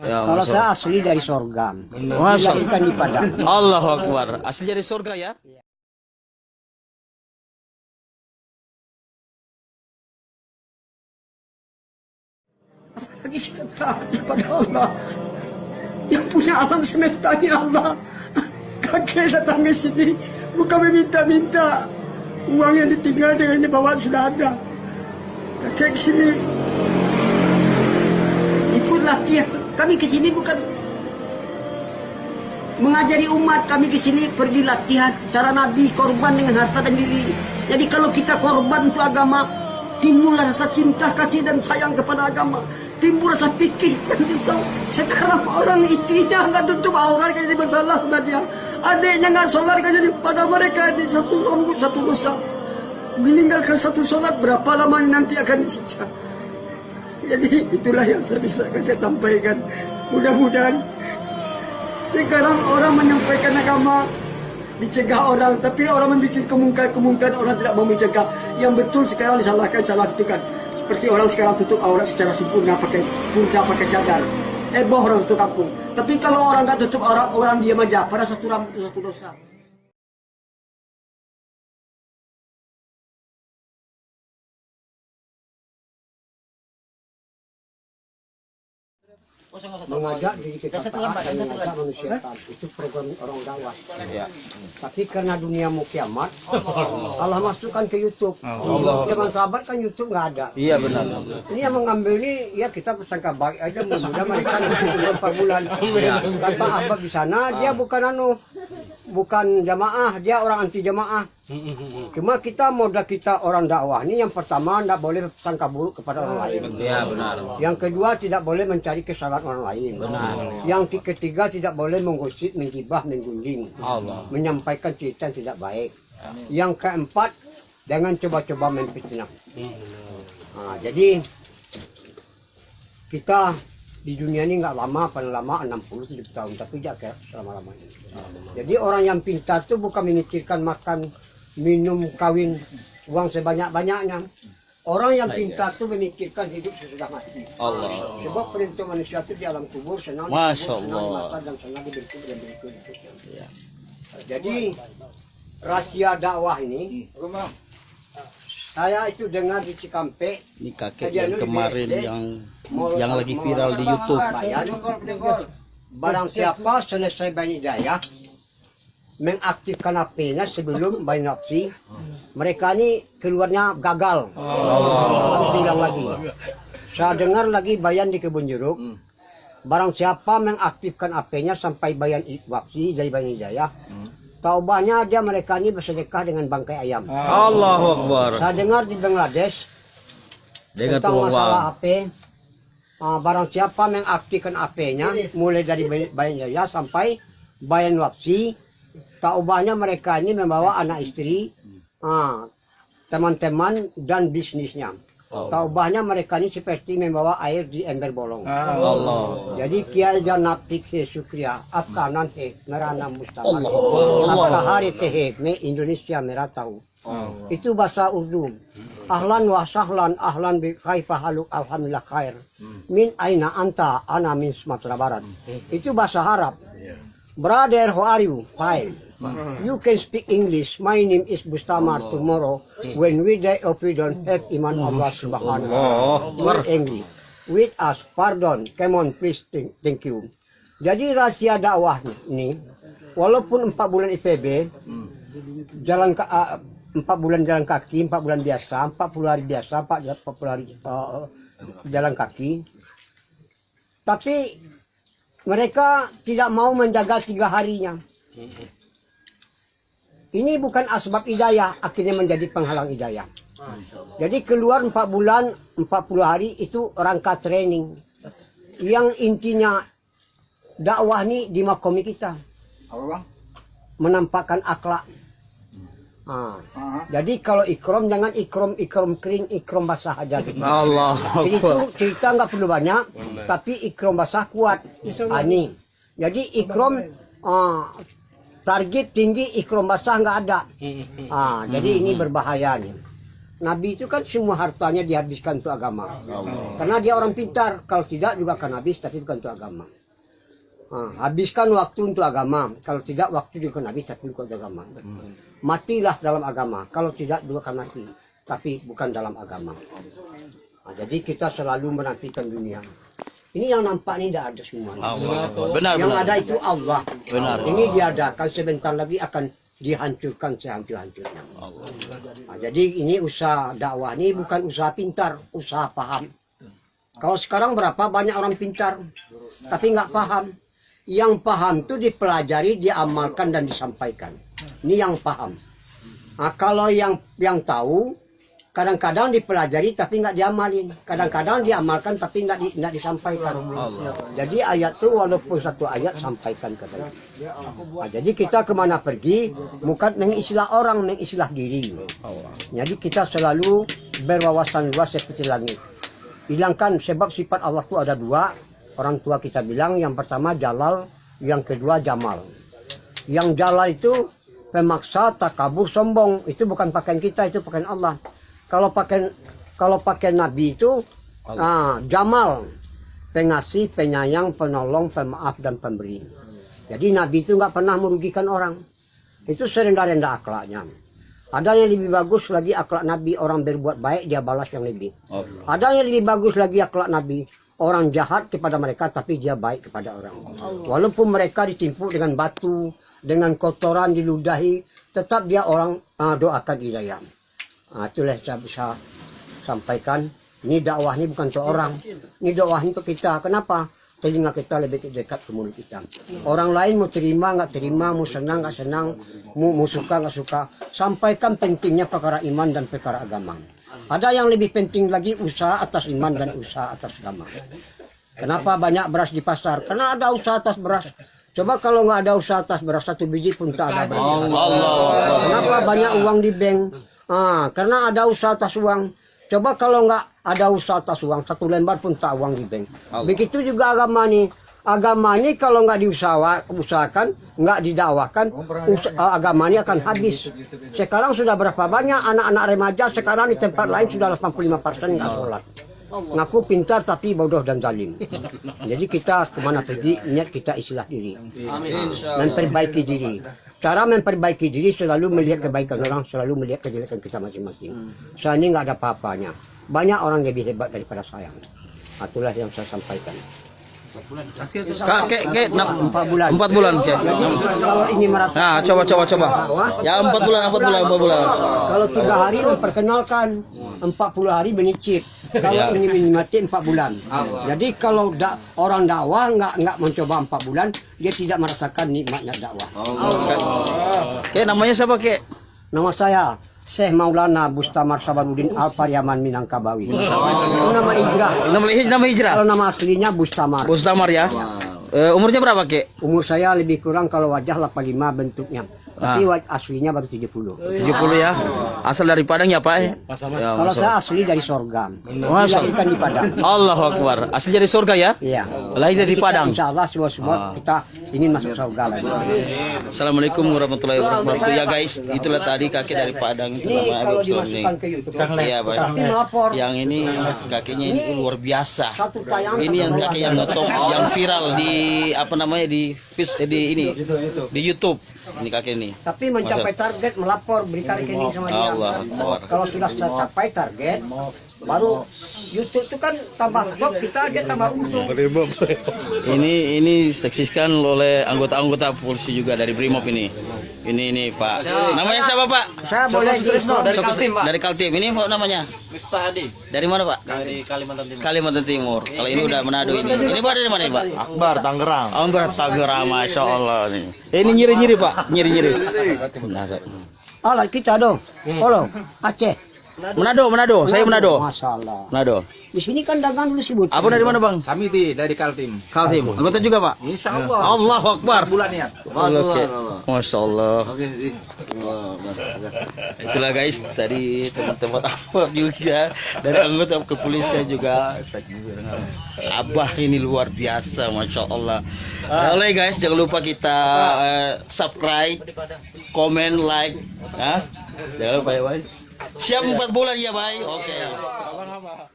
Ya, Kalau saya asli dari sorga. Dilahirkan di Padang. Allahu Akbar. Asli dari surga ya? Apalagi kita taat kepada Allah. Yang punya alam semesta ini Allah. Kakek datang ke sini bukan meminta-minta. Uang yang ditinggal dengan dibawa sudah ada. Kakek ke sini ikut latihan. Kami ke sini bukan mengajari umat, kami ke sini pergi latihan cara Nabi korban dengan harta dan diri. Jadi kalau kita korban untuk agama, timbul rasa cinta, kasih dan sayang kepada agama, timbul rasa pikir dan risau. Sekarang orang istrinya nggak tutup aurat jadi masalah sama dia, adiknya nggak sholat jadi pada mereka di satu rambut satu dosa. Meninggalkan satu sholat berapa lama nanti akan disiksa. Jadi itulah yang saya bisa kakek sampaikan. Mudah-mudahan sekarang orang menyampaikan agama dicegah orang, tapi orang membuat kemungkaran orang tidak mau mencegah. Yang betul sekarang disalahkan, salah ditekan. Seperti orang sekarang tutup aurat secara sempurna pakai cadar. Heboh orang satu kampung. Tapi kalau orang nggak tutup aurat, orang diam aja. Pada satu rambut itu satu dosa. Mengajak diri kita taat dan mengajak manusia taat. Itu program orang dakwah. Ya. Tapi karena dunia mau kiamat, Allah masukkan ke YouTube. Zaman sahabat kan YouTube nggak ada. Iya benar. Ini yang mengambil ini, ya kita persangka baik aja. Mudah mereka nanti 4 bulan. Tanpa abad di sana, dia bukan jamaah, dia orang anti jamaah. Cuma kita orang dakwah ini yang pertama tidak boleh sangka buruk kepada orang lain. Iya benar. Yang kedua tidak boleh mencari kesalahan orang lain. Benar. Yang ketiga tidak boleh menggosip, menggibah, menggunjing, Allah. menyampaikan cerita yang tidak baik. Yang keempat jangan coba-coba memfitnah. Nah, jadi kita di dunia ini nggak lama, paling lama 60-70 tahun, tapi jangan selama-lamanya. Jadi orang yang pintar itu bukan memikirkan makan, minum, kawin, uang sebanyak-banyaknya. Orang yang pintar itu memikirkan hidup sesudah mati. Allah. Sebab perintah manusia itu di alam kubur, senang di Masya kubur, senang di Allah. mata, dan senang di berikut dan berikut. Ya. Jadi rahasia dakwah ini, saya itu dengar di Cikampek. Ini kakek yang kemarin yang lagi viral di YouTube. Barang siapa selesai bayan hidayah mengaktifkan HP-nya sebelum bayan nafsi, mereka ini keluarnya gagal. Bilang lagi. Saya dengar lagi bayan di Kebun Jeruk. Barang siapa mengaktifkan HP-nya sampai bayan nafsi dari bayan hidayah, taubahnya dia mereka ini bersedekah dengan bangkai ayam. Allahu Akbar. Saya dengar di Bangladesh tentang masalah HP. Barang siapa mengaktifkan HP-nya mulai dari bayan hidayah sampai bayan wafsi, taubahnya mereka ini membawa anak istri, teman-teman dan bisnisnya. Taubahnya mereka ini seperti membawa air di ember bolong. Allah. Jadi kiai janab tikhe syukriya afkanan he merana mustamar. Allah. Apakah hari teh me Indonesia merah tahu. Itu bahasa Urdu. Ahlan wa sahlan ahlan bi kaifa haluk alhamdulillah khair. Min aina anta ana min Sumatera Barat. Itu bahasa Arab. Brother, how are you? Fine. You can speak English. My name is Bustamar. Tomorrow, when we die, if we don't have iman Allah Subhanahu wa Ta'ala, we're angry with us. Pardon. Come on, please. Thank you. Jadi rahasia dakwah ini, walaupun 4 bulan IPB, 4 bulan jalan kaki, 4 bulan biasa, 40 hari biasa, 40 hari jalan kaki, tapi mereka tidak mau menjaga 3 harinya. Ini bukan asbab hidayah, akhirnya menjadi penghalang hidayah. Jadi keluar 4 bulan, 40 hari itu rangka training. Yang intinya dakwah ini di makomi kita. Menampakkan akhlak. Jadi kalau ikram jangan ikram kering, ikram basah aja. Allah. Jadi itu cerita nggak perlu banyak, tapi ikram basah kuat. Ini. Jadi ikram target tinggi, ikram basah nggak ada. Jadi ini berbahaya nih. Nabi itu kan semua hartanya dihabiskan untuk agama. Karena dia orang pintar. Kalau tidak juga akan habis, tapi bukan untuk agama. Habiskan waktu untuk agama. Kalau tidak, waktu juga akan habis, tapi bukan untuk agama. Matilah dalam agama. Kalau tidak, juga akan mati. Tapi bukan dalam agama. Jadi kita selalu menantikan dunia. Ini yang nampak ini tidak ada semua. Benar, yang benar. ada itu Allah. Benar. Ini diadakan, sebentar lagi akan dihancurkan sehancur-hancurnya. Jadi ini usaha dakwah ini bukan usaha pintar, usaha paham. Kalau sekarang berapa banyak orang pintar, tapi nggak paham. Yang paham itu dipelajari, diamalkan dan disampaikan. Ini yang paham. Kalau yang tahu, kadang-kadang dipelajari tapi nggak diamalin. Kadang-kadang diamalkan tapi nggak disampaikan. Jadi ayat itu walaupun satu ayat sampaikan katanya. Jadi kita kemana pergi, bukan mengislah orang, mengislah diri. Jadi kita selalu berwawasan luas seperti langit. Hilangkan sebab sifat Allah itu ada dua. Orang tua kita bilang yang pertama Jalal, yang kedua Jamal. Yang Jalal itu pemaksa, takabur, sombong. Itu bukan pakaian kita, itu pakaian Allah. Kalau pakai Nabi itu Jamal, pengasih, penyayang, penolong, pemaaf dan pemberi. Jadi Nabi itu nggak pernah merugikan orang. Itu serendah-rendah akhlaknya. Ada yang lebih bagus lagi akhlak Nabi, orang berbuat baik dia balas yang lebih. Ada yang lebih bagus lagi akhlak Nabi, orang jahat kepada mereka tapi dia baik kepada orang. Walaupun mereka ditimpuk dengan batu, dengan kotoran diludahi, tetap dia orang doakan hidayah. Itulah saya bisa sampaikan. Ini dakwah ini bukan untuk orang. Ini dakwah ini untuk kita. Kenapa? Telinga kita lebih dekat ke mulut kita. Orang lain mau terima, nggak terima, mau senang, nggak senang, mau suka, nggak suka. Sampaikan pentingnya perkara iman dan perkara agama. Ada yang lebih penting lagi usaha atas iman dan usaha atas agama. Kenapa banyak beras di pasar? Karena ada usaha atas beras. Coba kalau nggak ada usaha atas beras, satu biji pun tak ada beras. Kenapa banyak uang di bank? Karena ada usaha atas uang. Coba kalau nggak ada usaha atas uang, satu lembar pun tak uang di bank. Begitu juga agama nih. Agama ini kalau nggak diusahakan, nggak didakwakan, agama ini akan habis. Sekarang sudah berapa banyak anak-anak remaja sekarang di tempat lain sudah 85% nggak sholat. Ngaku pintar tapi bodoh dan zalim. Jadi kita kemana pergi, niat kita islah diri. Memperbaiki diri. Cara memperbaiki diri selalu melihat kebaikan orang, selalu melihat kejelekan kita masing-masing. Saya ini nggak ada apa-apanya. Banyak orang lebih hebat daripada saya. Itulah yang saya sampaikan. 4 bulan. 4 bulan. Kalau ingin merasa. Coba. Ya 4 bulan. Kalau 3 hari memperkenalkan, 40 hari menicip. Kalau ingin menikmati 4 bulan. Jadi kalau orang dakwah nggak mencoba 4 bulan, dia tidak merasakan nikmatnya dakwah. Namanya siapa, Kek? Nama saya Syekh Maulana Bustamar Sabaruddin Al-Pariaman Minangkabawi. Itu nama hijrah. Nama hijrah. Kalau nama aslinya Bustamar. Bustamar ya. Umurnya berapa, Kek? Umur saya lebih kurang kalau wajah 85 bentuknya. Tapi aslinya baru 70. 70 ya. Asal dari Padang ya, Pak? Ya, kalau saya asli dari sorga. Dilahirkan di Padang. Allahu Akbar. Asli dari surga ya? Iya. Lahir dari Padang. Insya Allah semua kita ingin masuk surga lagi. Assalamualaikum warahmatullahi wabarakatuh. Ya guys, itulah tadi kakek dari Padang. Ini kalau dimasukkan ke YouTube. Iya, Pak. Tapi melapor. Yang ini kakinya ini luar biasa. Satu tayang. Ini yang kakek yang ngetop, yang viral di di YouTube. Ini kakek ini. Tapi mencapai target melapor berikan rekening sama dia. Kalau sudah capai target, baru YouTube itu kan tambah job, kita aja tambah untung. Ini disaksikan oleh anggota-anggota polisi juga dari Brimob ini. Ini Pak. Namanya siapa, Pak? Saya boleh dari Kaltim, Pak. Dari Kaltim. Ini namanya? Miftah Hadi. Dari mana, Pak? Dari Kalimantan Timur. Kalimantan Timur. Kalau ini udah Manado ini. Ini Pak dari mana, Pak? Akbar Tangerang. Akbar Tangerang, Masya Allah nih. Ini nyiri-nyiri, Pak. Nyiri-nyiri. Alah kita dong. Halo, Aceh. Manado. Saya Manado. Masya Allah. Manado. Di sini kan dagang dulu sibuk. Abang dari mana, Bang? Kami dari Kaltim. Kaltim. Anggota juga, Pak? Insya Allah. Allahu Akbar. Bulan ya. Masya Allah. Oke. Itulah guys, tadi teman-teman Abah juga dari anggota kepolisian juga. Abah ini luar biasa, Masya Allah. Oleh guys, jangan lupa kita subscribe, komen, like, jangan lupa ya, Bang. Siap 4 bulan ya, Bay. Oke. Abang apa?